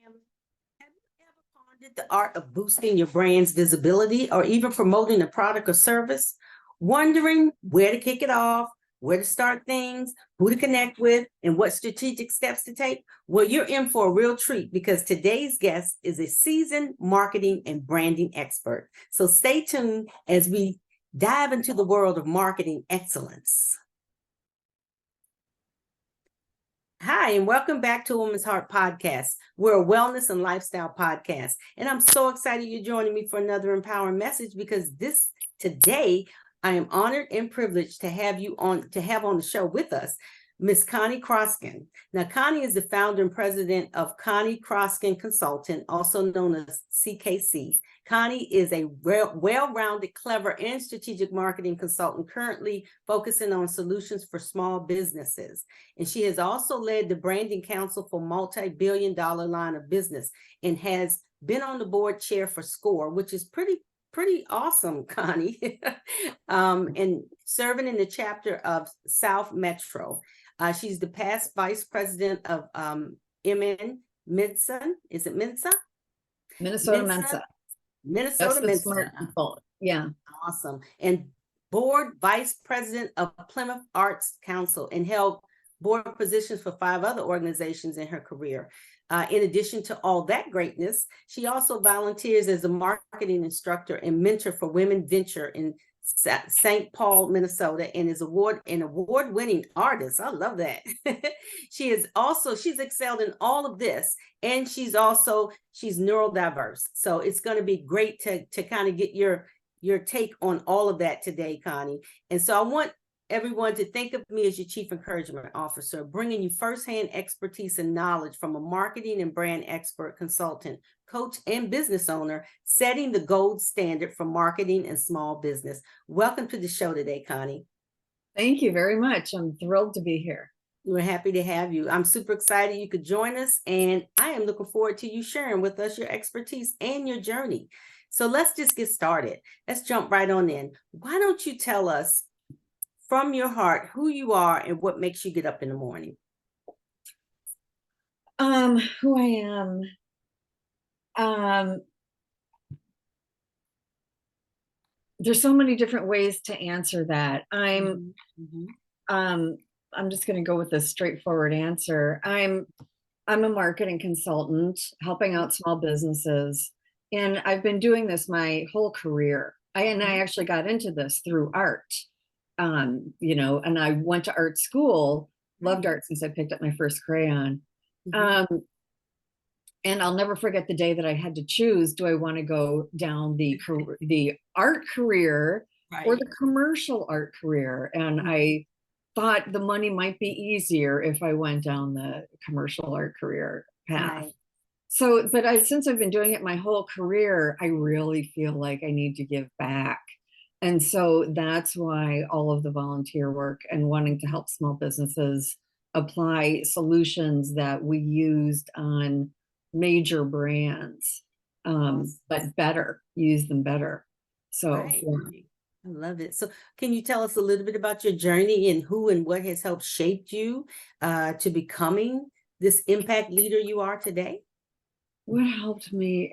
family. Have you ever pondered the art of boosting your brand's visibility or even promoting a product or service? Wondering where to kick it off, where to start things, who to connect with, and what strategic steps to take? Well, you're in for a real treat because today's guest is a seasoned marketing and branding expert. So stay tuned as we dive into the world of marketing excellence. Hi, and welcome back to Women's Heart Podcast. We're a wellness and lifestyle podcast. And I'm so excited you're joining me for another empowering message because today I am honored and privileged to have on the show with us, Miss Connie Kroskin. Now, Connie is the founder and president of Connie Kroskin Consultant, also known as CKC. Connie is a well-rounded, clever, and strategic marketing consultant currently focusing on solutions for small businesses. And she has also led the Branding Council for multi-billion-dollar line of business and has been on the board chair for SCORE, which is pretty awesome, Connie, and serving in the chapter of South Metro. She's the past vice president of Mensa. Is it Mensa? Minnesota Mensa. Minnesota Mensa. Yeah. Awesome. And board vice president of Plymouth Arts Council and held board positions for 5 other organizations in her career. In addition to all that greatness, she also volunteers as a marketing instructor and mentor for WomenVenture in St. Paul, Minnesota, and is an award-winning artist. I love that. She's excelled in all of this, and she's neurodiverse. So it's going to be great to kind of get your take on all of that today, Connie. And so I want everyone to think of me as your chief encouragement officer, bringing you firsthand expertise and knowledge from a marketing and brand expert, consultant, coach, and business owner, setting the gold standard for marketing and small business. Welcome to the show today, Connie. Thank you very much. I'm thrilled to be here. We're happy to have you. I'm super excited you could join us, and I am looking forward to you sharing with us your expertise and your journey. So let's just get started. Let's jump right on in. Why don't you tell us from your heart who you are and what makes you get up in the morning? Who I am. There's so many different ways to answer that. I'm just going to go with a straightforward answer. I'm a marketing consultant helping out small businesses, and I've been doing this my whole career. I actually got into this through art. And I went to art school, loved art since I picked up my first crayon. And I'll never forget the day that I had to choose, do I want to go down the art career or the commercial art career? And I thought the money might be easier if I went down the commercial art career path. So, but since I've been doing it my whole career, I really feel like I need to give back. And so that's why all of the volunteer work and wanting to help small businesses apply solutions that we used on major brands, but use them better. So yeah. I love it. So can you tell us a little bit about your journey and who and what has helped shape you to becoming this impact leader you are today? What helped me?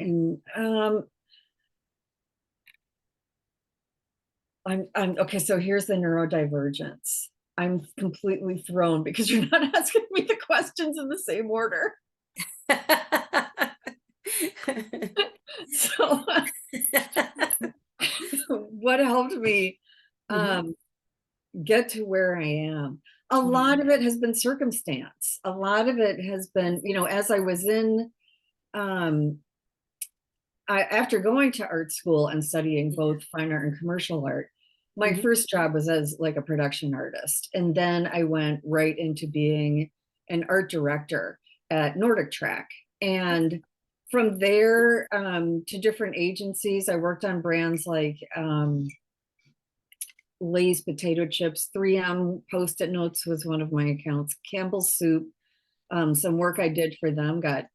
I'm okay. So here's the neurodivergence. I'm completely thrown because you're not asking me the questions in the same order. So what helped me get to where I am? A lot of it has been circumstance. A lot of it has been, as I was in, after going to art school and studying both fine art and commercial art, my first job was as like a production artist. And then I went right into being an art director at Nordic Track. And from there to different agencies, I worked on brands like Lay's potato chips, 3M Post-it notes was one of my accounts, Campbell's Soup. Some work I did for them got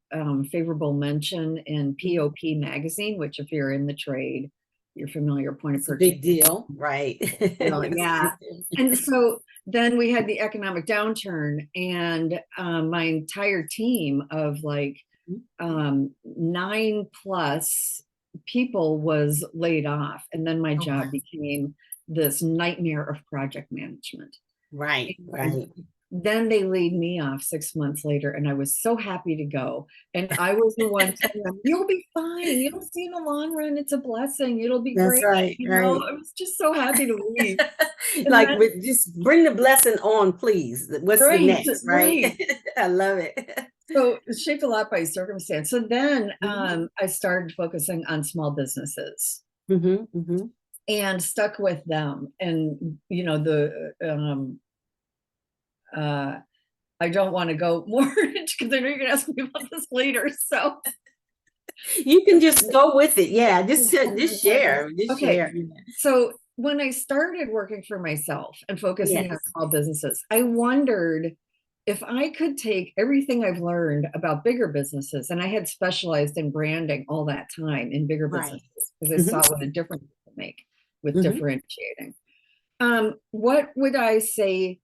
favorable mention in POP magazine, which if you're in the trade, you're familiar, point of purchase. Big deal, right? Yeah. And so then we had the economic downturn, and my entire team of like 9+ people was laid off. And then my Oh, job wow. became this nightmare of project management. Right, And right. then they laid me off 6 months later, and I was so happy to go. And I was the one telling them, "You'll be fine. You'll see in the long run, it's a blessing. It'll be That's great." right, You know, right. I was just so happy to leave. And Like, then, just bring the blessing on, please. What's the right, next, right? right. I love it. So it's shaped a lot by circumstance. So then Mhm. I started focusing on small businesses Mhm, mhm. and stuck with them. And, you know, I don't want to go more into, because I know you're going to ask me about this later. So You can just go with it. Yeah, just share, just okay. share. So when I started working for myself and focusing on Yes, small businesses, I wondered if I could take everything I've learned about bigger businesses, and I had specialized in branding all that time in bigger right. businesses because I Mhm, saw what a difference it could make with mhm, differentiating. What would I say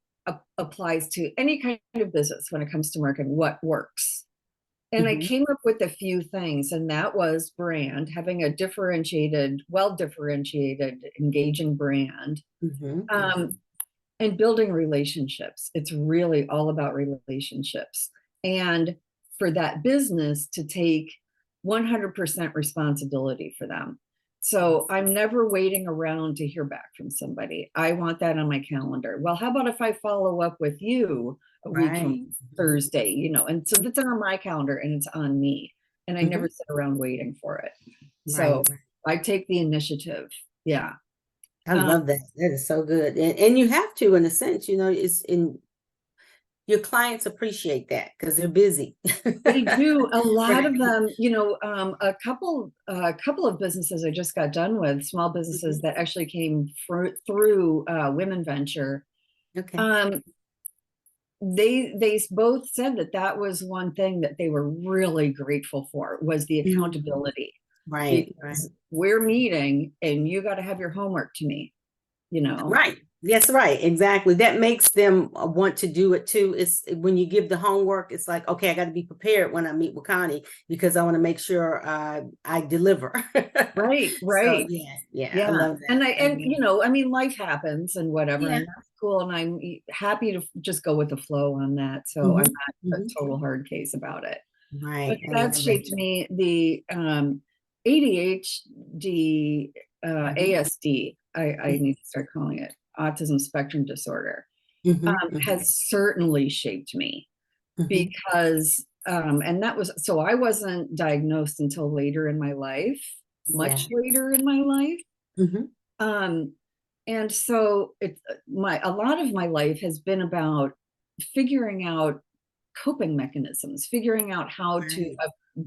applies to any kind of business when it comes to marketing? What works? And I mhm, came up with a few things, and that was brand, having a differentiated, well differentiated, engaging brand, mhm, um, and building relationships. It's really all about relationships. And for that business to take 100% responsibility for them. So I'm never waiting around to hear back from somebody. I want that on my calendar. Well, how about if I follow up with you a week from right. Thursday, you know? And so that's on my calendar and it's on me. And I never Mhm, sit around waiting for it. So right. I take the initiative. Yeah. I Um, love that. That is so good. And you have to, in a sense, it's in your clients appreciate that because they're busy. They do. A lot Right. of them, a couple of businesses I just got done with, small businesses Mhm. that actually came through WomenVenture. Okay. Um, they both said that that was one thing that they were really grateful for, was the Mhm. accountability, Right, right. because we're meeting and you got to have your homework to me, you know. Right. Yes, right. Exactly. That makes them want to do it too. It's when you give the homework, it's like, okay, I got to be prepared when I meet with Connie because I want to make sure I deliver. Right, So right. yeah, yeah, I Yeah. love And that. I I and love you know, I mean, life happens and whatever, Yeah. and that's cool. And I'm happy to just go with the flow on that. So I'm Mhm, not a mhm. total hard case about it. But Right. I that love it. shaped me. The ADHD, Mhm, ASD, I mhm, need to start calling it autism spectrum disorder, mhm, mhm, has certainly shaped me mhm. because and that was, so I wasn't diagnosed until later in my life, much Yeah. later in my life. Mhm. Um, and so it's a lot of my life has been about figuring out coping mechanisms, figuring out how to Right.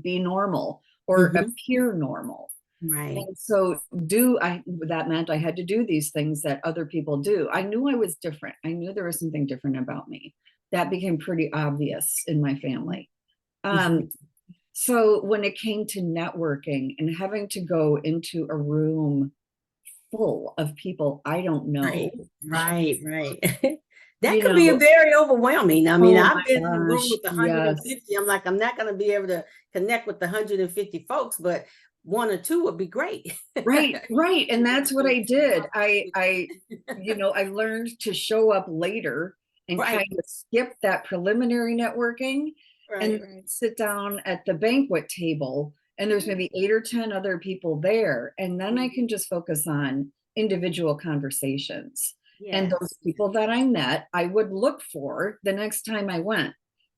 be normal or Mhm. appear normal. Right. And so that meant I had to do these things that other people do. I knew I was different. I knew there was something different about me. That became pretty obvious in my family. Um, Mhm. so when it came to networking and having to go into a room full of people I don't know, Right, right, right. That you could be a know, very overwhelming. I mean, oh I've my been in a room gosh, with yes. 150. I'm like, I'm not going to be able to connect with the 150 folks, but one or two would be great. Right, right. And You know, that's what build I some did. I, opportunities. I learned to show up later and kind Right, of skip that preliminary networking right, and right. sit down at the banquet table. And there's maybe 8 or 10 other people there. And then I can Mhm. just focus on individual conversations. And those Yes. people that I met, I would look for the next time I went.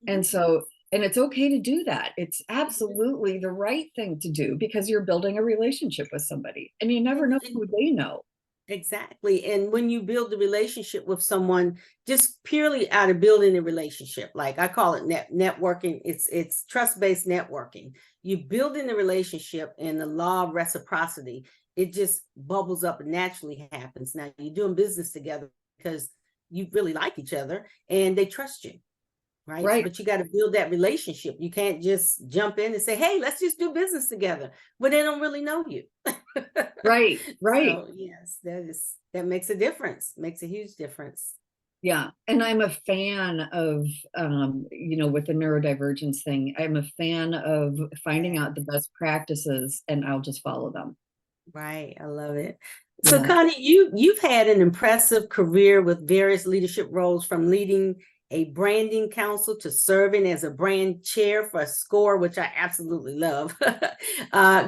And Mhm. so, and it's okay to do that. It's Mhm. absolutely the right thing to do because you're building a relationship with somebody and you never know And who they know. exactly. And when you build the relationship with someone, just purely out of building a relationship, like I call it networking, it's trust-based networking. You build in the relationship and the law of reciprocity, it just bubbles up and naturally happens. Now you're doing business together because you really like each other and they trust you. Right. Right, But you got to build that relationship. You can't just jump in and say, hey, let's just do business together. But they don't really know you. right, right. So yes, that makes a difference, makes a huge difference. Yeah. And I'm a fan of, with the neurodivergence thing, I'm a fan of finding out the best practices and I'll just follow them. Right. I love it. So Yeah. Connie, you've had an impressive career with various leadership roles, from leading a branding council to serving as a brand chair for SCORE, which I absolutely love.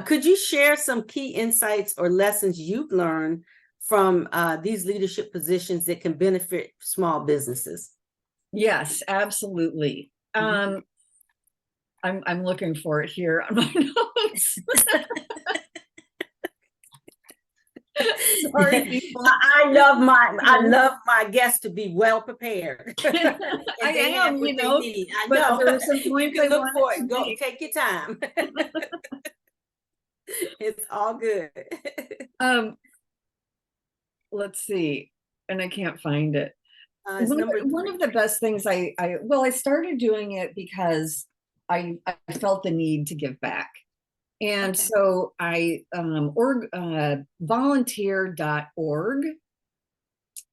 Could you share some key insights or lessons you've learned from these leadership positions that can benefit small businesses? Yes, absolutely. I'm looking for it here on my notes. Sorry, people. I love my guests to be well prepared. I They have am, what they need. I but know. there are some You points I can look wanted for to it. Go make. take your time. It's all good. Let's see, and I can't find it. It's number One of the best things I started doing it because I felt the need to give back. And Okay. so I volunteer.org,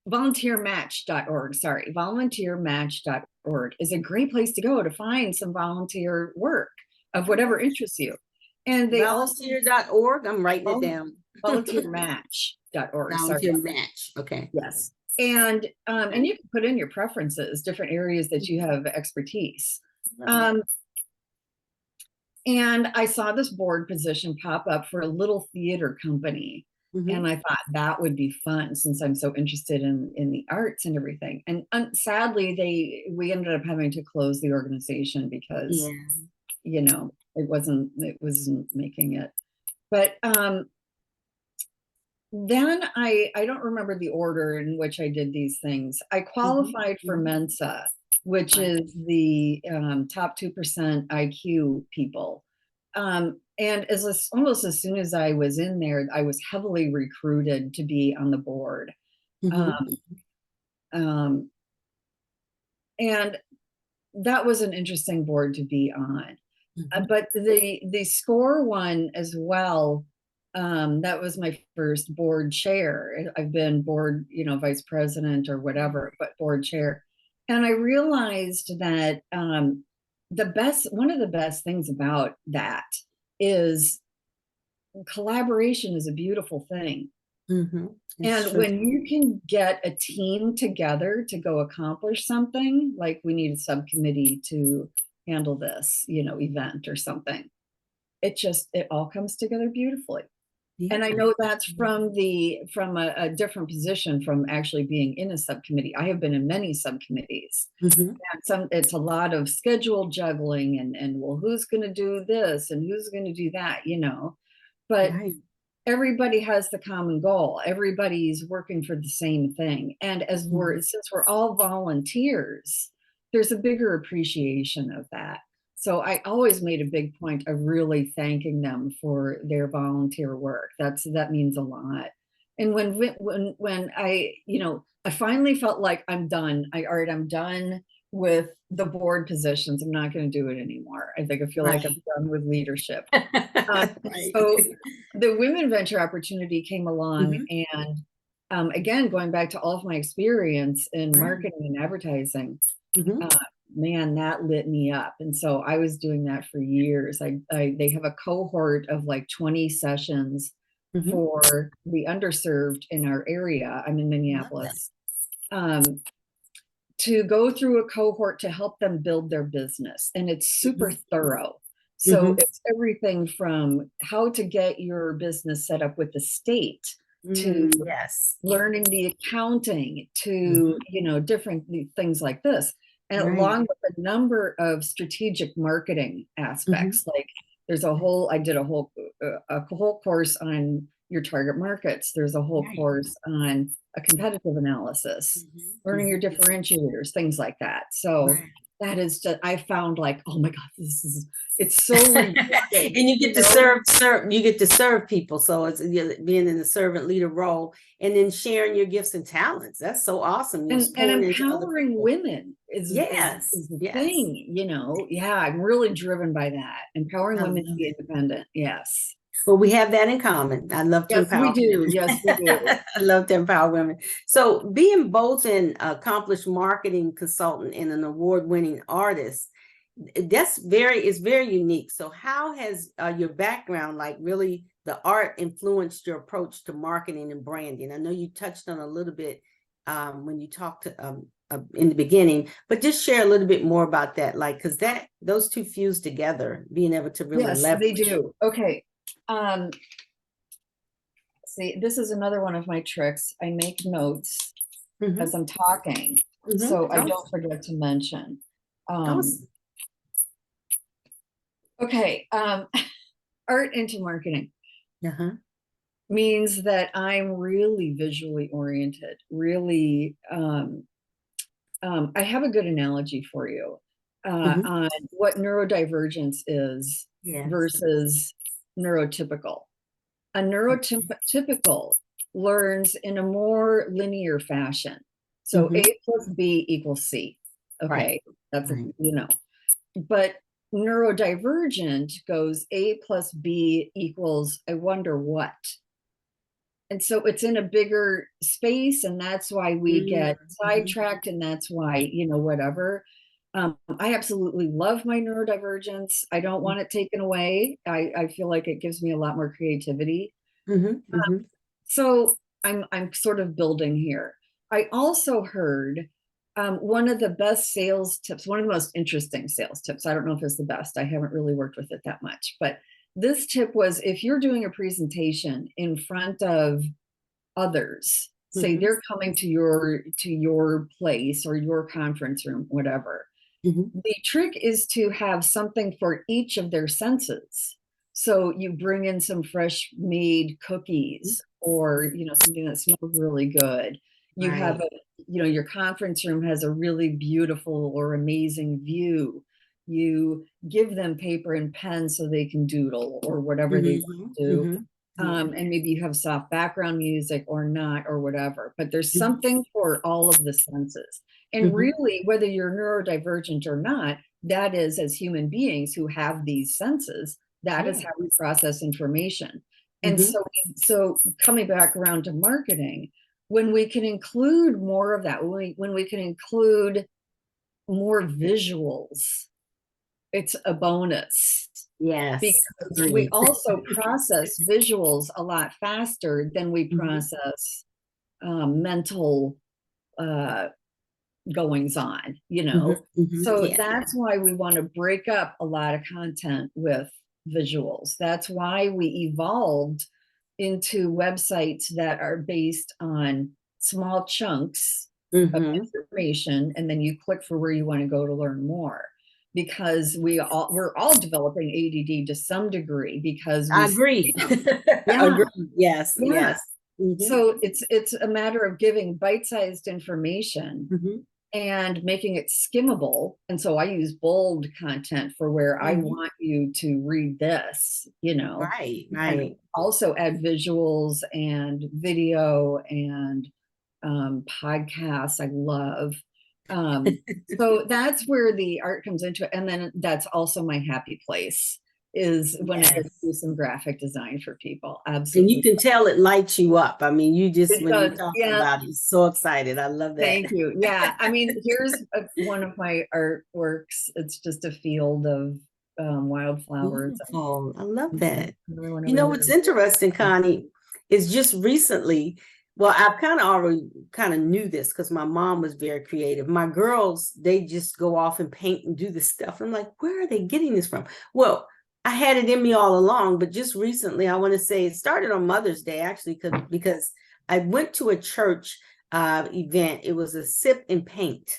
volunteermatch.org, sorry, volunteermatch.org is a great place to go to find some volunteer work of whatever interests you. And they volunteer.org. I'm writing it down. volunteermatch.org. Sorry. Volunteer match. Okay. Yes. And you can put in your preferences, different areas that you have expertise. And I saw this board position pop up for a little theater company. And I thought that would be fun since I'm so interested in the arts and everything. And sadly, we ended up having to close the organization because, it wasn't making it. But then I don't remember the order in which I did these things. I qualified for Mensa, which is the top 2% IQ people. And almost as soon as I was in there, I was heavily recruited to be on the board. And that was an interesting board to be on. But the SCORE one as well, that was my first board chair. I've been board, vice president or whatever, but board chair. And I realized that one of the best things about that is collaboration is a beautiful thing. And when you can get a team together to go accomplish something, like we need a subcommittee to handle this, event or something, it all comes together beautifully. And I know that's from a different position from actually being in a subcommittee. I have been in many subcommittees. And it's a lot of schedule juggling and well, who's going to do this and who's going to do that, but everybody has the common goal. Everybody's working for the same thing. And since we're all volunteers, there's a bigger appreciation of that. So I always made a big point of really thanking them for their volunteer work. That means a lot. And when I finally felt like I'm done. I'm done with the board positions. I'm not going to do it anymore. I feel like I'm done with leadership. So the WomenVenture opportunity came along, and again, going back to all of my experience in marketing and advertising, man, that lit me up. And so I was doing that for years. They have a cohort of like 20 sessions for the underserved in our area. I'm in Minneapolis. To go through a cohort to help them build their business. And it's super thorough. So it's everything from how to get your business set up with the state to learning the accounting to, different things like this. And along with a number of strategic marketing aspects, like I did a whole course on your target markets. There's a whole course on a competitive analysis, learning your differentiators, things like that. So that is just, I found like, oh my God, it's so rewarding. And you get to serve people. So it's being in the servant leader role and then sharing your gifts and talents. That's so awesome. And empowering women is the thing, I'm really driven by that. Empowering women to be independent. Yes. Well, we have that in common. I love to Yes, we empower do. women. Yes, we do. I love to empower women. So being both an accomplished marketing consultant and an award-winning artist, is very unique. So how has your background, like really the art, influenced your approach to marketing and branding? I know you touched on a little bit when you talked to in the beginning, but just share a little bit more about that, like, because those two fuse together, being able to really Yes, leverage. they do. Okay. See, this is another one of my tricks. I make notes as I'm talking, so I don't forget to mention. Awesome. Okay, art into marketing means that I'm really visually oriented, really, I have a good analogy for you on what neurodivergence is versus neurotypical. A neurotypical learns in a more linear fashion. So A plus B equals C. Okay, that's, you know, but neurodivergent goes A plus B equals I wonder what. And so it's in a bigger space, and that's why we get sidetracked, and that's why, you know, whatever. I absolutely love my neurodivergence. I don't want it taken away. I feel like it gives me a lot more creativity. So I'm sort of building here. I also heard one of the best sales tips, one of the most interesting sales tips. I don't know if it's the best. I haven't really worked with it that much, but this tip was, if you're doing a presentation in front of others, say they're coming to your place or your conference room, whatever. The trick is to have something for each of their senses. So you bring in some fresh made cookies, or, you know, something that smells really good. You have you know, your conference room has a really beautiful or amazing view. You give them paper and pen so they can doodle or whatever they want to do. And maybe you have soft background music or not, or whatever, but there's something for all of the senses. And really, whether you're neurodivergent or not, that is, as human beings who have these senses, that is how we process information. And so coming back around to marketing, when we can include more of that, when we can include more visuals, it's a bonus. Yes. Because we also process visuals a lot faster than we process mental goings on, you know. So that's why we want to break up a lot of content with visuals. That's why we evolved into websites that are based on small chunks of information, and then you click for where you want to go to learn more. Because we're all developing ADD to some degree, because I agree. Agree. Yes. So it's a matter of giving bite-sized information and making it skimmable. And so I use bold content for where I want you to read this, you know. And also add visuals and video and podcasts I love. So that's where the art comes into it. And then that's also my happy place, is when I do some graphic design for people. Absolutely. And you can tell it lights you up. I mean, you just, when you talk about it, so excited. I love that. Thank you. Yeah. I mean, here's one of my artworks. It's just a field of wildflowers. Beautiful. I love that. You know, what's interesting, Connie, is just recently, well, I've kind of already kind of knew this because my mom was very creative. My girls, they just go off and paint and do this stuff. I'm like, where are they getting this from? Well, I had it in me all along, but just recently, I want to say it started on Mother's Day, actually, because I went to a church event. It was a sip and paint.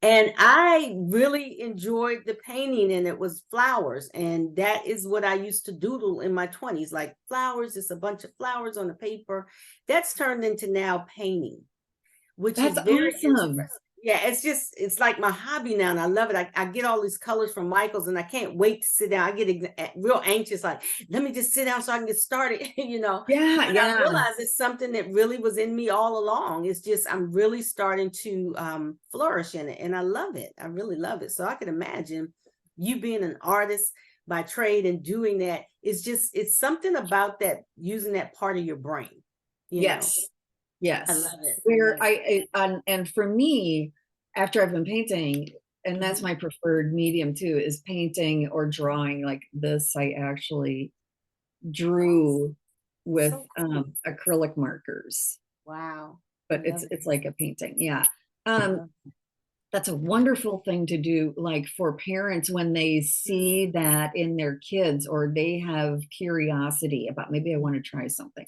And I really enjoyed the painting, and it was flowers. And that is what I used to doodle in my 20s, like flowers, just a bunch of flowers on the paper. That's turned into now painting, which is very awesome. Yeah, it's like my hobby now, and I love it. I get all these colors from Michael's, and I can't wait to sit down. I get real anxious, like, let me just sit down so I can get started, you know. I realize it's something that really was in me all along. It's just, I'm really starting to flourish in it, and I love it. I really love it. So I can imagine you being an artist by trade and doing that, it's something about that, using that part of your brain. Yes. Yes. I love it. Where and for me, after I've been painting, and that's my preferred medium too, is painting or drawing. Like this, I actually drew with So cool. acrylic markers. Wow. But it's like a painting. Yeah. That's a wonderful thing to do, like for parents when they see that in their kids, or they have curiosity about, maybe I want to try something.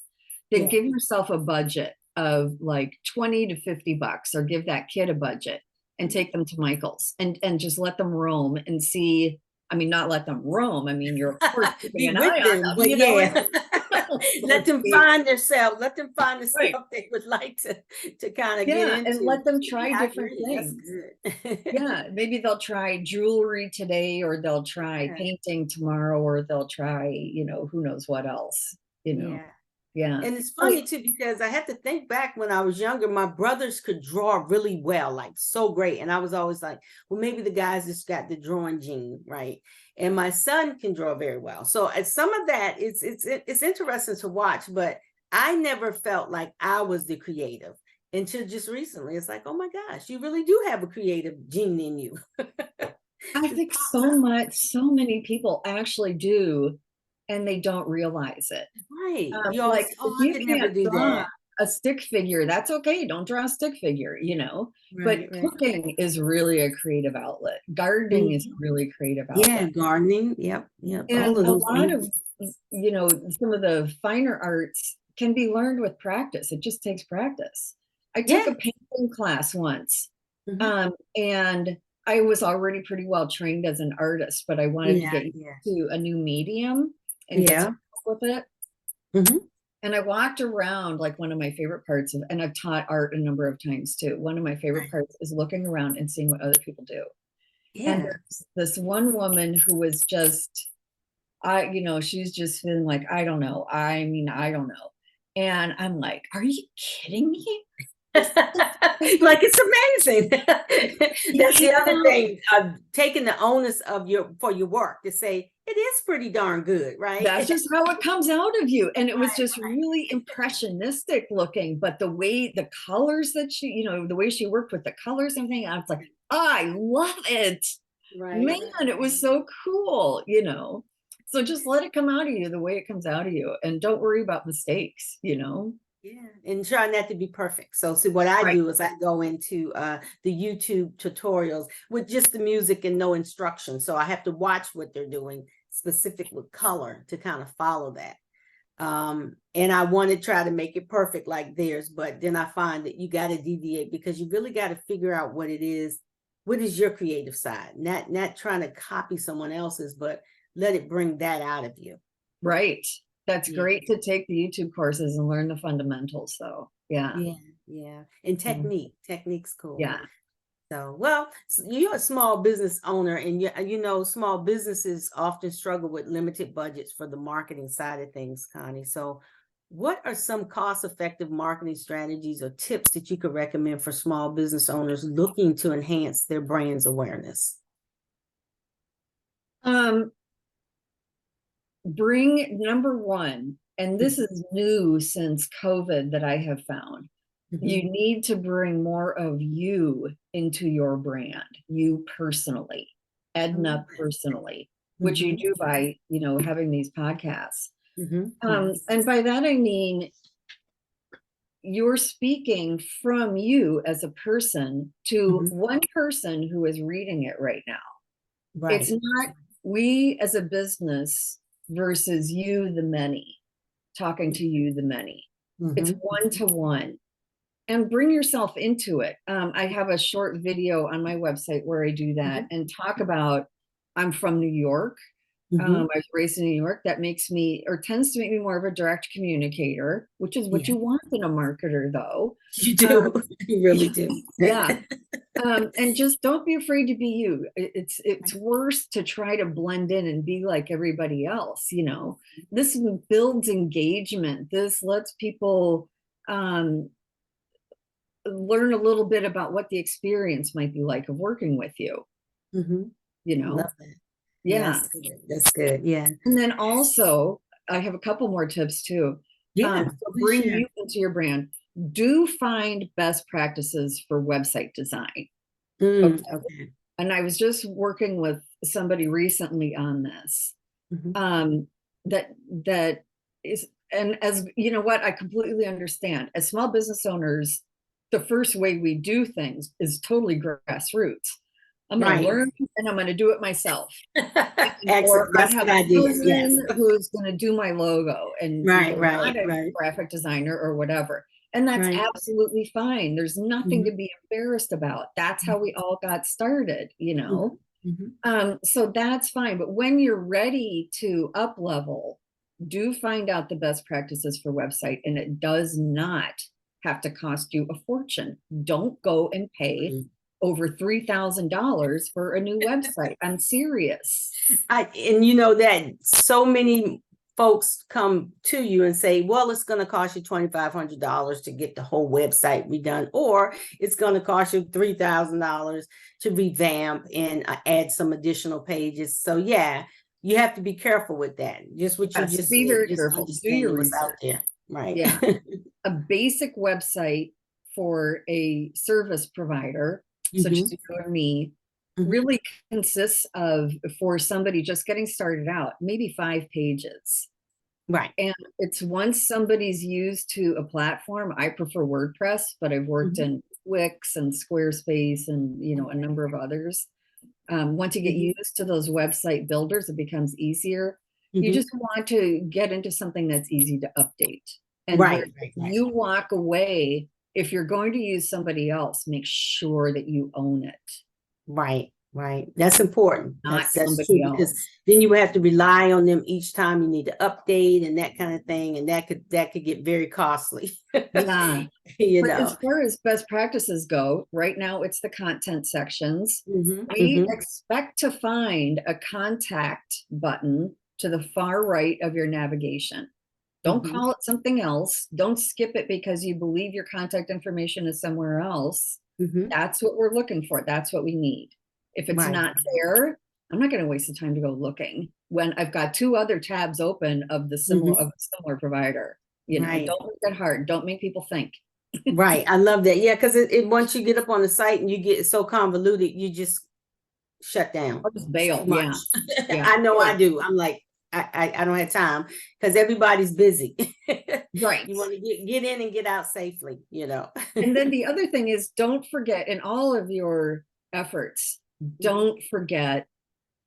Then give yourself a budget of like 20 to 50 bucks, or give that kid a budget and take them to Michael's and just let them roam and see. I mean, not let them roam. I mean, you're of course keeping an eye on them, but you know? let them find themselves. Let them find the stuff they would like to kind of get into. And let them try different things. That's good. Yeah, maybe they'll try jewelry today, or they'll try painting tomorrow, or they'll try, you know, who knows what else, you know. Yeah. And it's funny too, because I have to think back when I was younger, my brothers could draw really well, like so great. And I was always like, well, maybe the guys just got the drawing gene, right? And my son can draw very well. So some of that, it's interesting to watch, but I never felt like I was the creative until just recently. It's like, oh my gosh, you really do have a creative gene in you. I think so many people actually do, and they don't realize it. Right. Like, I could never do that. A stick figure, that's okay. Don't draw a stick figure, you know. But cooking is really a creative outlet. Gardening is a really creative outlet. Yeah, gardening. Yep. And a lot of, you know, some of the finer arts can be learned with practice. It just takes practice. I took a painting class once, and I was already pretty well trained as an artist, but I wanted to get to a new medium and get with it. And I walked around, like one of my favorite parts of, and I've taught art a number of times too. One of my favorite parts is looking around and seeing what other people do. And there's this one woman who was just, you know, she's just feeling like, I don't know. I mean, I don't know. And I'm like, are you kidding me? Like, it's amazing. That's the other thing, taking the onus of for your work to say it is pretty darn good, right? That's just how it comes out of you. And it was just really impressionistic looking, but the way the colors that she, you know, the way she worked with the colors and everything, I was like, I love it. Man, it was so cool, you know. So just let it come out of you the way it comes out of you, and don't worry about mistakes, you know. Yeah, and try not to be perfect. So see, what I do is I go into the YouTube tutorials with just the music and no instruction. So I have to watch what they're doing specific with color to kind of follow that. And I want to try to make it perfect like theirs, but then I find that you got to deviate, because you really got to figure out what it is. What is your creative side? Not trying to copy someone else's, but let it bring that out of you. Right. That's great to take the YouTube courses and learn the fundamentals, though. Yeah. And technique's cool. Yeah. So, well, you're a small business owner, and you know, small businesses often struggle with limited budgets for the marketing side of things, Connie. So what are some cost-effective marketing strategies or tips that you could recommend for small business owners looking to enhance their brand's awareness? Bring, number one, and this is new since COVID that I have found, you need to bring more of you into your brand, you personally, Edna personally, which you do by, you know, having these podcasts. And by that, I mean, you're speaking from you as a person to one person who is reading it right now. It's not we as a business versus you, the many, talking to you, the many. It's one-to-one. And bring yourself into it. I have a short video on my website where I do that and talk about, I'm from New York. I was raised in New York. That makes me, or tends to make me, more of a direct communicator, which is what you want in a marketer, though. You do. You really do. Yeah. And just don't be afraid to be you. It's worse to try to blend in and be like everybody else, you know. This builds engagement. This lets people learn a little bit about what the experience might be like of working with you. You know. Love that. Yeah. That's good. That's good. Yeah. And then also, I have a couple more tips too. Yeah. To bring you into your brand, do find best practices for website design. Okay. And I was just working with somebody recently on this. That is, and as you know what, I completely understand. As small business owners, the first way we do things is totally grassroots. I'm going to learn and I'm going to do it myself. Or I have a cousin who's going to do my logo, and not a graphic designer or whatever. And that's absolutely fine. There's nothing to be embarrassed about. That's how we all got started, you know? So that's fine. But when you're ready to up level, do find out the best practices for website, and it does not have to cost you a fortune. Don't go and pay over $3,000 for a new website. I'm serious. And you know that so many folks come to you and say, well, it's going to cost you $2,500 to get the whole website redone, or it's going to cost you $3,000 to revamp and add some additional pages. So yeah, you have to be careful with that. Just what you just be said, very just careful. Do your research out there. Right. Yeah. A basic website for a service provider, such as you and me, really consists of, for somebody just getting started out, maybe 5 pages. Right. And it's once somebody's used to a platform. I prefer WordPress, but I've worked in Wix and Squarespace and, you know, a number of others. Once you get used to those website builders, it becomes easier. You just want to get into something that's easy to update. And you walk away, if you're going to use somebody else, make sure that you own it. Right. That's important. Not that's true, because then you have to rely on them each time you need to update and that kind of thing. And that could get very costly. Yeah. You but know, as far as best practices go, right now it's the content sections. We expect to find a contact button to the far right of your navigation. Don't call it something else. Don't skip it because you believe your contact information is somewhere else. That's what we're looking for. That's what we need. If it's not there, I'm not going to waste the time to go looking when I've got 2 other tabs open of the similar provider. You know, don't make that hard. Don't make people think. Right. I love that. Yeah, because once you get up on the site and you get so convoluted, you just shut down. I'll just bail. Yeah. I know I do. I'm like, I don't have time because everybody's busy. Right. You want to get in and get out safely, you know. And then the other thing is, don't forget in all of your efforts, don't forget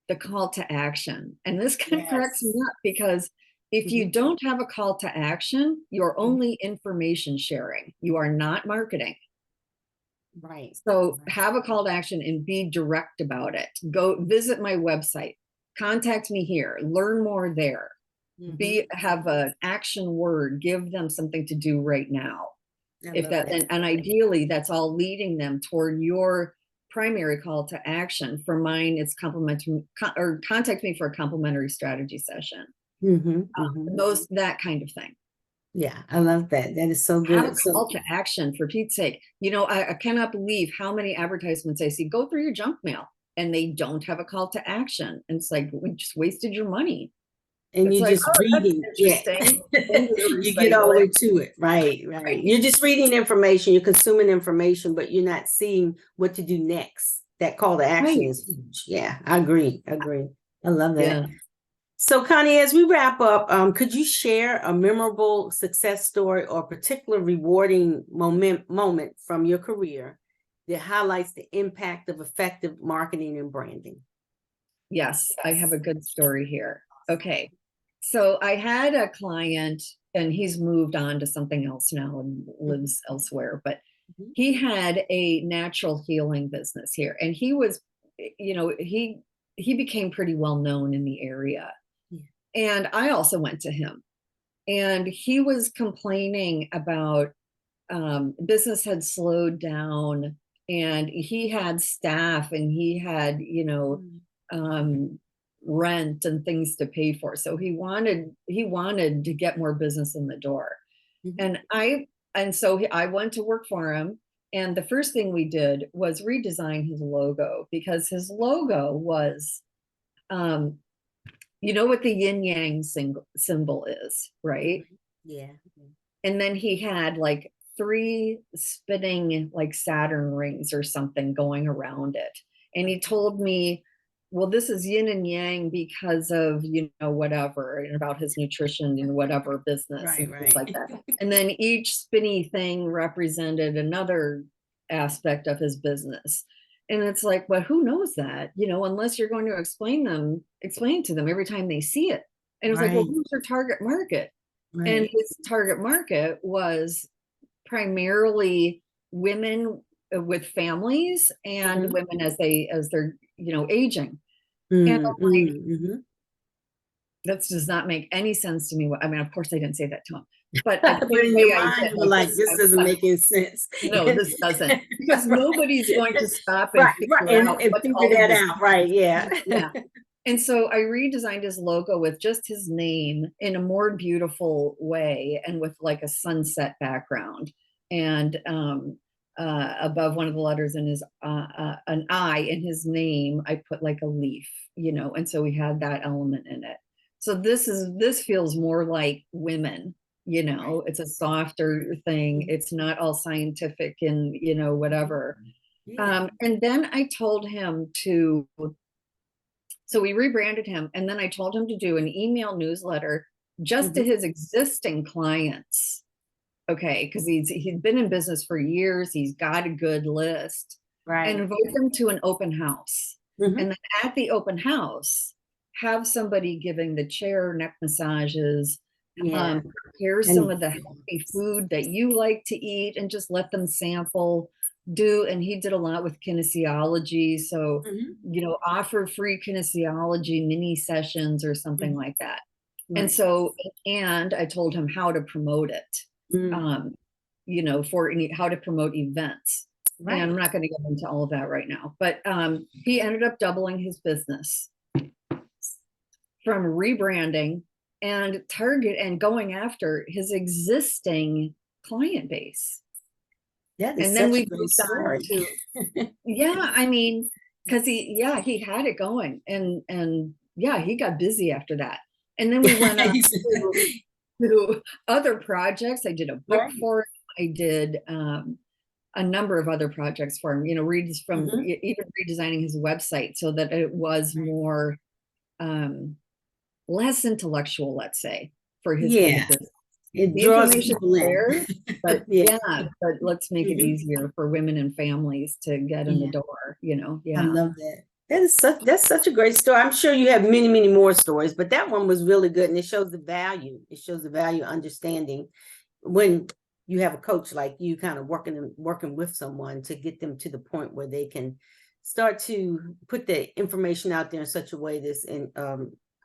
the call to action. And this kind of cracks me up, because if you don't have a call to action, you're only information sharing. You are not marketing. Right. So have a call to action and be direct about it. Go visit my website, contact me here, learn more there. Have an action word, give them something to do right now. If that, and ideally that's all leading them toward your primary call to action. For mine, it's complimentary, or contact me for a complimentary strategy session. That kind of thing. Yeah, I love that. That is so good. Have a call to action, for Pete's sake. You know, I cannot believe how many advertisements I see. Go through your junk mail and they don't have a call to action. And it's like, we just wasted your money. And you're just reading. You get all the way to it. Right. You're just reading information, you're consuming information, but you're not seeing what to do next. That call to action is huge. Yeah, I agree. I love that. So Connie, as we wrap up, could you share a memorable success story or particular rewarding moment from your career that highlights the impact of effective marketing and branding? Yes, I have a good story here. Okay. So I had a client, and he's moved on to something else now and lives elsewhere, but he had a natural healing business here. And he was, you know, he became pretty well known in the area. And I also went to him, and he was complaining about business had slowed down, and he had staff, and he had, you know, rent and things to pay for. So he wanted to get more business in the door. And so I went to work for him. And the first thing we did was redesign his logo, because his logo was you know what the yin yang symbol is, right? Yeah. And then he had like 3 spinning like Saturn rings or something going around it. And he told me, well, this is yin and yang because of, you know, whatever, and about his nutrition and whatever business Right, and things right. like that. And then each spinny thing represented another aspect of his business. And it's like, well, who knows that, you know, unless you're going to explain to them every time they see it. And it was like, well, Right, who's your target market? And right. his target market was primarily women with families and Mhm. women as they're, you know, aging. And Mm, I'm like, mhm. that does not make any sense to me. I mean, of course I didn't say that to him, but the But in way your I mind, did, you were like like, this, this doesn't make any sense. no, this doesn't, because nobody's going to stop and Right, right, figure out and what figure all of that this. out, right, yeah. Yeah. And so I redesigned his logo with just his name in a more beautiful way and with like a sunset background. And above one of the letters in his, an I in his name, I put like a leaf, you know, and so we had that element in it. So this feels more like women, you know, Right. it's a softer thing. It's not all scientific and, you know, whatever. Yeah. And then I told him to, so we rebranded him, and then I told him to do an email newsletter just to Mhm. his existing clients. Okay, because he'd been in business for years, he's got a good list, and Right. invite them to an open house. Mhm. And then at the open house, have somebody giving the chair neck massages, Yeah. prepare some And of the healthy food that you like to eat, and just let them sample. And he did a lot with kinesiology, so mhm. you know, offer free kinesiology mini sessions or something Mhm. like that. And Right. so, and I told him how to promote it, Mm. um, you know, how to promote events. And I'm Right. not going to get into all of that right now, but he ended up doubling his business from rebranding and target and going after his existing client base. That is And then such a we great moved on story. to, yeah, I mean, because he had it going, and yeah, he got busy after that. And then we went on to other projects. I did a book Right. for him. I did a number of other projects for him, you know, Mhm. even redesigning his website so that it was more less intellectual, let's say, for his kind of Yeah. business. It The draws information people is in. there, but Yeah. yeah, but let's make it Mhm. easier for women and families to get in the Yeah. door, you know? I Yeah. love that. That's such a great story. I'm sure you have many, many more stories, but that one was really good, and it shows the value. It shows the value understanding when you have a coach like you, kind of working with someone to get them to the point where they can start to put the information out there in such a way that's in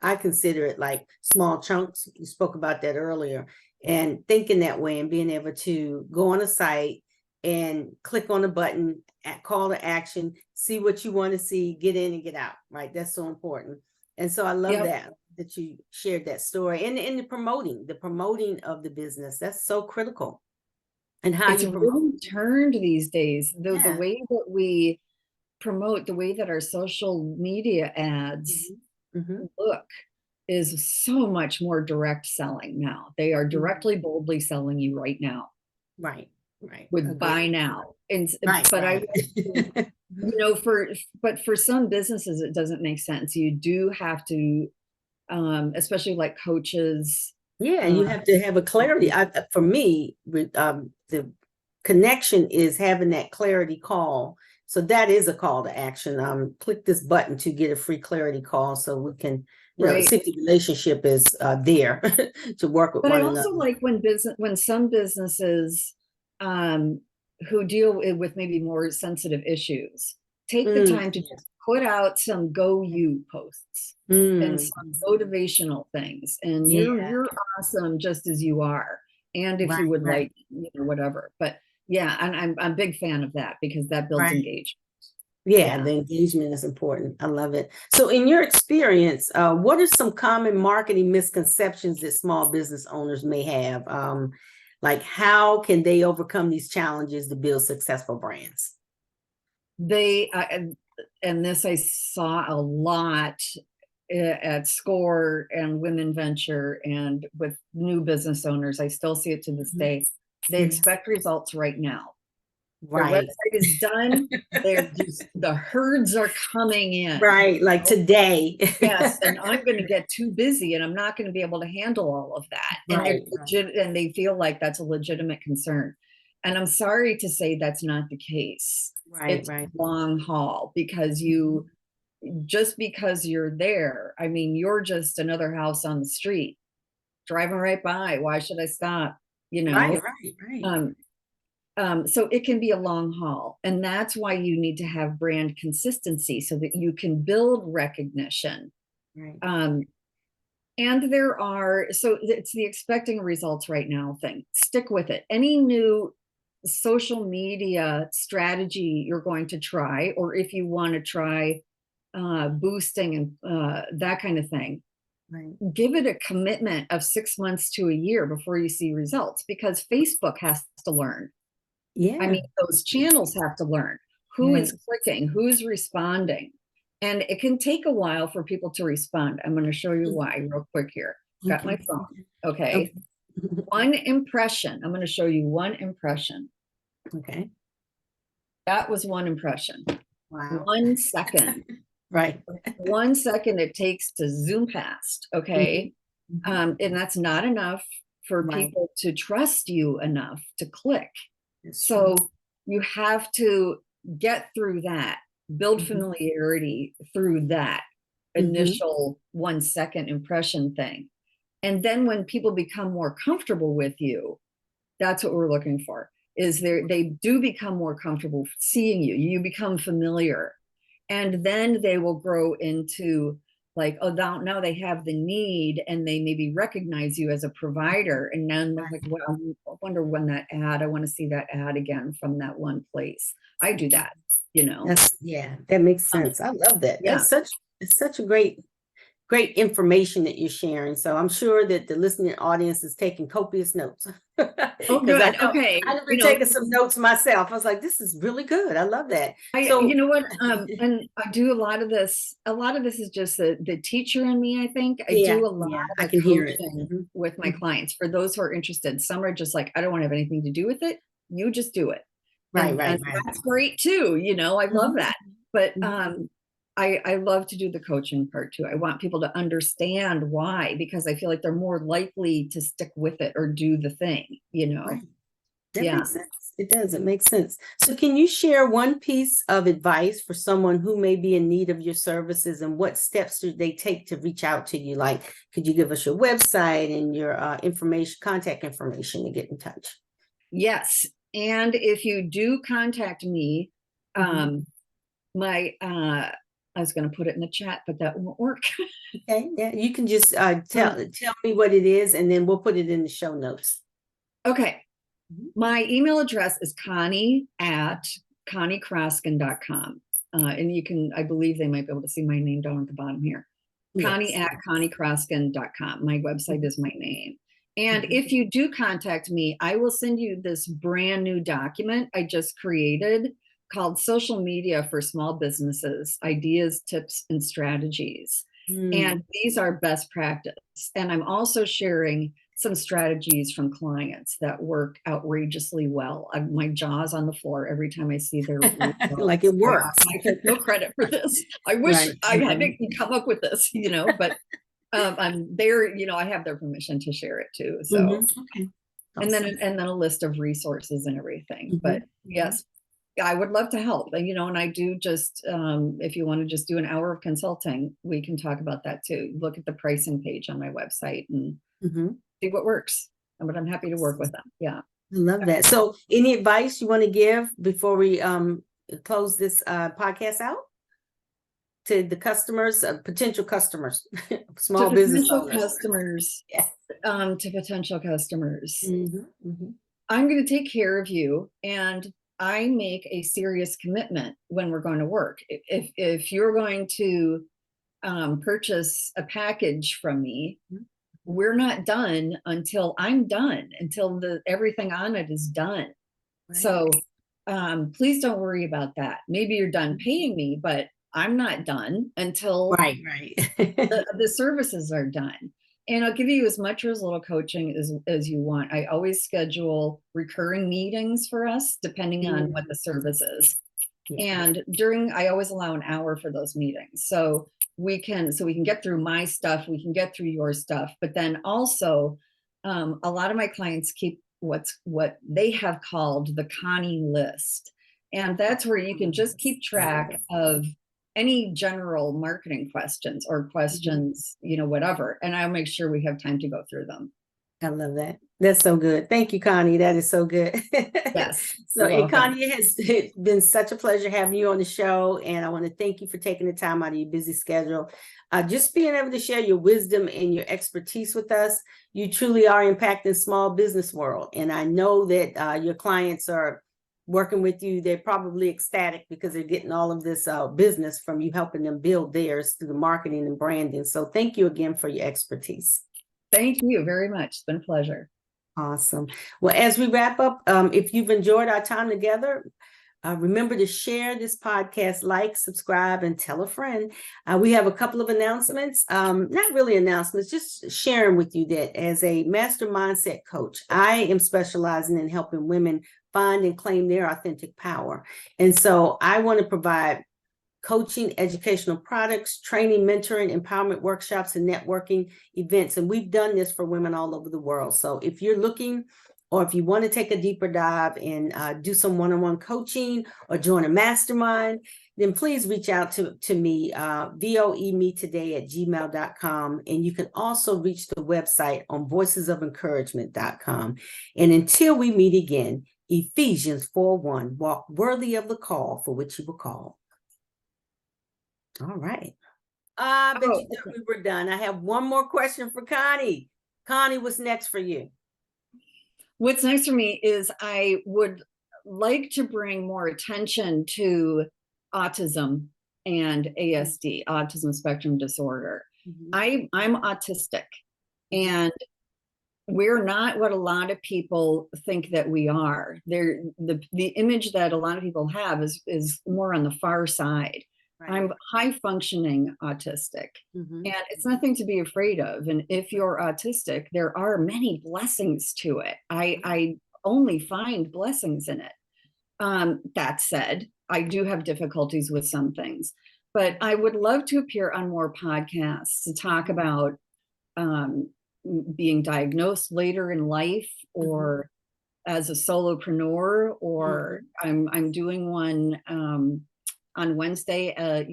I consider it like small chunks. You spoke about that earlier, and thinking that way and being able to go on a site and click on a button, call to action, see what you want to see, get in and get out, right? That's so important. And so I love Yep. that you shared that story, and the promoting of the business. That's so critical. And how It's you promote. really turned these days, though, the Yeah. way that we promote, the way that our social media ads Mhm. Mhm. look is so much more direct selling now. They are Mhm. directly, boldly selling you right now Right. Right. with buy Again. now. And Right. but I, Right. you know, but for some businesses, it doesn't make sense. You do have to, especially like coaches. Yeah, Uh, you have to have a clarity. For me, the connection is having that clarity call. So that is a call to action. Click this button to get a free clarity call, so we can, right. see if the relationship is there to work with But I one also another. like when some businesses um, who deal with maybe more sensitive issues take the time to just put out some go you posts and Mm, some motivational things, and yeah, you're awesome just as you are, and if you right, would right, like, you know, whatever. But yeah, and I'm a big fan of that because that builds right. engagement. Yeah, Yeah. the engagement is important. I love it. So in your experience, what are some common marketing misconceptions that small business owners may have? Like, how can they overcome these challenges to build successful brands? They and this I saw a lot at SCORE and WomenVenture and with new business owners, I still see it to this day. They expect results right now. Right. Their website is done. They're just, the herds are coming in. Right, like today. Yes, and I'm going to get too busy and I'm not going to be able to handle all of that. And Right, and they feel like that's a legitimate concern. And I'm sorry to say that's not the case. Right, It's right. a long haul, because you, just because you're there, I mean, you're just another house on the street, driving right by. Why should I stop? You know? Right, right. So it can be a long haul, and that's why you need to have brand consistency so that you can build recognition. Right. And there are, so it's the expecting results right now thing. Stick with it. Any new social media strategy you're going to try, or if you want to try boosting and that kind of thing, Right. give it a commitment of 6 months to a year before you see results, because Facebook has to learn. Yeah. I mean, those channels have to learn who is clicking, who's responding. And it can take a while for people to respond. I'm going to show you why real quick here. Got my phone. Okay. One impression. I'm going to show you one impression. Okay. That was one impression. Wow. 1 second. Right. 1 second it takes to zoom past. Okay. And that's not enough for people to trust you enough to click. So you have to get through that, build familiarity through that initial 1 second impression thing. And then when people become more comfortable with you, that's what we're looking for, is they do become more comfortable seeing you. You become familiar. And then they will grow into like, oh, now they have the need, and they maybe recognize you as a provider. And then they're like, well, I wonder when that ad, I want to see that ad again from that one place. I do that, you know? Yeah, that makes sense. I love that. Yeah. It's such a great information that you're sharing. So I'm sure that the listening audience is taking copious notes. Oh, good. Okay. I've been taking some notes myself. I was like, this is really good. I love that. So you know what? And I do a lot of this. A lot of this is just the teacher in me, I think. I do a lot I of can hear it. coaching with my clients. For those who are interested, some are just like, I don't want to have anything to do with it. You just do it. Right. That's great too. You know, I love that. But I love to do the coaching part too. I want people to understand why, because I feel like they're more likely to stick with it or do the thing, you know? Right. That makes sense. It does. It makes sense. So can you share one piece of advice for someone who may be in need of your services, and what steps should they take to reach out to you? Like, could you give us your website and your contact information to get in touch? Yes. And if you do contact me, I was going to put it in the chat, but that won't work. Okay. Yeah. You can just tell me what it is, and then we'll put it in the show notes. Okay. My email address is Connie@ConnieKroskin.com. And you can, I believe they might be able to see my name down at the bottom here. Connie@ConnieKroskin.com. My website is my name. And if you do contact me, I will send you this brand new document I just created called Social Media for Small Businesses, Ideas, Tips, and Strategies. And these are best practice. And I'm also sharing some strategies from clients that work outrageously well. My jaw's on the floor every time I see their like it works. I take no credit for this. I wish I had to come up with this, you know, but I'm there, you know, I have their permission to share it too. So, Awesome. and then a list of resources and everything. But yes, I would love to help. And, you know, and I do just, if you want to just do an hour of consulting, we can talk about that too. Look at the pricing page on my website and see what works. But I'm happy to work with them. Yeah. I love that. So any advice you want to give before we close this podcast out to the customers, potential customers, small business owners? Customers, to potential customers. I'm going to take care of you, and I make a serious commitment when we're going to work. If you're going to purchase a package from me, we're not done until I'm done, until everything on it is done. So please don't worry about that. Maybe you're done paying me, but I'm not done until Right. the services are done. And I'll give you as much or as little coaching as you want. I always schedule recurring meetings for us, depending on what the service is. Yeah. And I always allow an hour for those meetings. So we can get through my stuff, we can get through your stuff. But then also, a lot of my clients keep what they have called the Connie list. And that's where you can just keep track of any general marketing questions or questions, whatever. And I'll make sure we have time to go through them. I love that. That's so good. Thank you, Connie. That is so good. Yes. So, and Connie, it has been such a pleasure having you on the show. And I want to thank you for taking the time out of your busy schedule. Just being able to share your wisdom and your expertise with us. You truly are impacting small business world. And I know that your clients are working with you. They're probably ecstatic because they're getting all of this business from you, helping them build theirs through the marketing and branding. So thank you again for your expertise. Thank you very much. It's been a pleasure. Awesome. Well, as we wrap up, if you've enjoyed our time together, remember to share this podcast, like, subscribe, and tell a friend. We have a couple of announcements, not really announcements, just sharing with you that as a master mindset coach, I am specializing in helping women find and claim their authentic power. And so I want to provide coaching, educational products, training, mentoring, empowerment workshops, and networking events. And we've done this for women all over the world. So if you're looking, or if you want to take a deeper dive and do some one-on-one coaching or join a mastermind, then please reach out to me, voemetoday@gmail.com. And you can also reach the website on voicesoфencouragement.com. And until we meet again, Ephesians 4:1, walk worthy of the call for which you were called. All right. I bet you thought we were done. I have one more question for Connie. Connie, what's next for you? What's next for me is I would like to bring more attention to autism and ASD, autism spectrum disorder. I'm autistic, and we're not what a lot of people think that we are. The image that a lot of people have is more on the far side. Right. I'm high functioning autistic, and it's nothing to be afraid of. And if you're autistic, there are many blessings to it. I only find blessings in it. That said, I do have difficulties with some things, but I would love to appear on more podcasts to talk about being diagnosed later in life, or as a solopreneur, or I'm doing one on Wednesday, as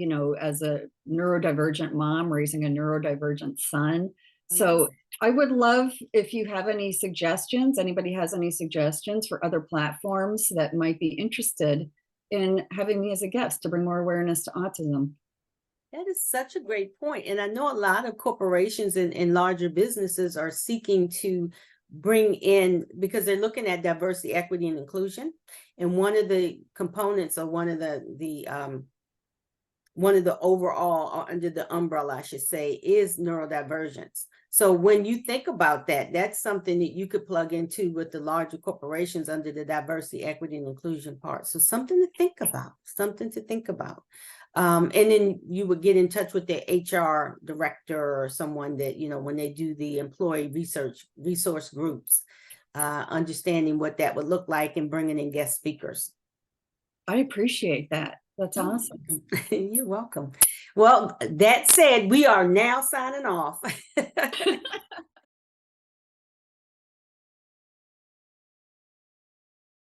a neurodivergent mom raising a neurodivergent son. So I would love if you have any suggestions, anybody has any suggestions for other platforms that might be interested in having me as a guest to bring more awareness to autism. That is such a great point. And I know a lot of corporations and larger businesses are seeking to bring in, because they're looking at diversity, equity, and inclusion. And one of the components, or one of the overall, or under the umbrella, I should say, is neurodivergence. So when you think about that, that's something that you could plug into with the larger corporations under the diversity, equity, and inclusion part. So something to think about, and then you would get in touch with the HR director or someone that, when they do the employee resource groups, understanding what that would look like and bringing in guest speakers. I appreciate that. That's awesome. You're welcome. Well, that said, we are now signing off.